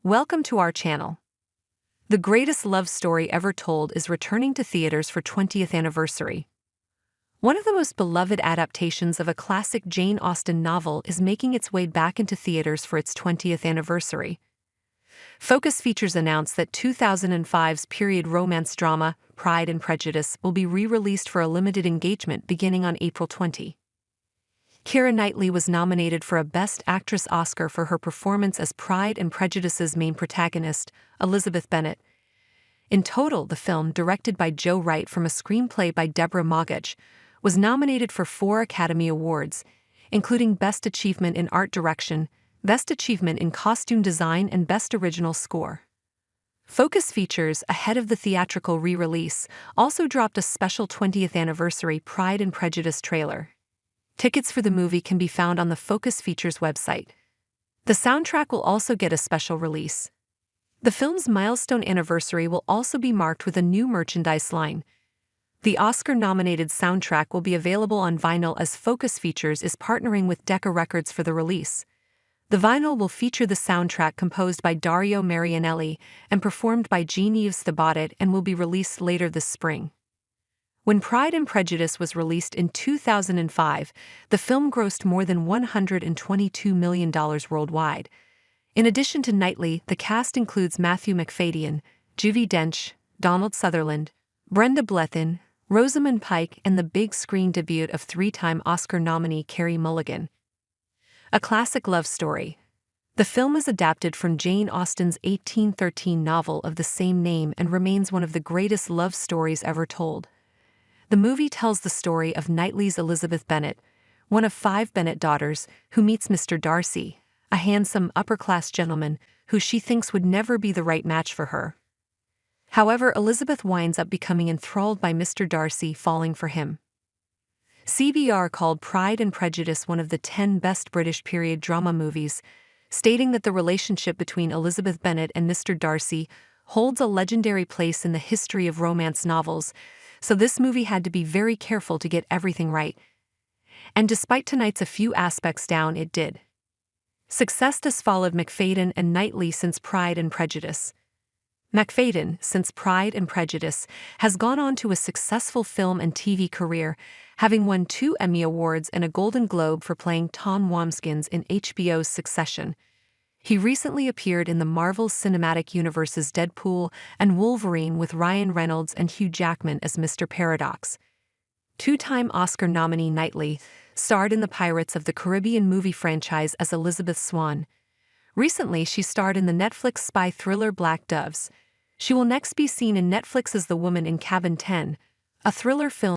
Welcome to our channel. The greatest love story ever told is returning to theaters for 20th anniversary. One of the most beloved adaptations of a classic Jane Austen novel is making its way back into theaters for its 20th anniversary. Focus Features announced that 2005's period romance drama, Pride and Prejudice, will be re-released for a limited engagement beginning on April 20. Keira Knightley was nominated for a Best Actress Oscar for her performance as Pride and Prejudice's main protagonist, Elizabeth Bennet. In total, the film, directed by Joe Wright from a screenplay by Deborah Mogach, was nominated for 4 Academy Awards, including Best Achievement in Art Direction, Best Achievement in Costume Design, and Best Original Score. Focus Features, ahead of the theatrical re-release, also dropped a special 20th anniversary Pride and Prejudice trailer. Tickets for the movie can be found on the Focus Features website. The soundtrack will also get a special release. The film's milestone anniversary will also be marked with a new merchandise line. The Oscar-nominated soundtrack will be available on vinyl as Focus Features is partnering with Decca Records for the release. The vinyl will feature the soundtrack composed by Dario Marianelli and performed by Jean-Yves Thibaudet and will be released later this spring. When Pride and Prejudice was released in 2005, the film grossed more than $122 million worldwide. In addition to Knightley, the cast includes Matthew Macfadyen, Judi Dench, Donald Sutherland, Brenda Blethyn, Rosamund Pike, and the big screen debut of 3-time Oscar nominee Carey Mulligan. A classic love story. The film is adapted from Jane Austen's 1813 novel of the same name and remains one of the greatest love stories ever told. The movie tells the story of Knightley's Elizabeth Bennet, one of 5 Bennet daughters, who meets Mr. Darcy, a handsome, upper-class gentleman who she thinks would never be the right match for her. However, Elizabeth winds up becoming enthralled by Mr. Darcy, falling for him. CBR called Pride and Prejudice one of the 10 best British period drama movies, stating that the relationship between Elizabeth Bennet and Mr. Darcy holds a legendary place in the history of romance novels, so this movie had to be very careful to get everything right. And despite tonight's a few aspects down, it did. Success has followed Macfadyen and Knightley since Pride and Prejudice. Macfadyen, since Pride and Prejudice, has gone on to a successful film and TV career, having won 2 Emmy Awards and a Golden Globe for playing Tom Wambsgans in HBO's Succession. He recently appeared in the Marvel Cinematic Universe's Deadpool and Wolverine with Ryan Reynolds and Hugh Jackman as Mr. Paradox. 2-time Oscar nominee Knightley starred in the Pirates of the Caribbean movie franchise as Elizabeth Swann. Recently, she starred in the Netflix spy thriller Black Doves. She will next be seen in Netflix's The Woman in Cabin 10, a thriller film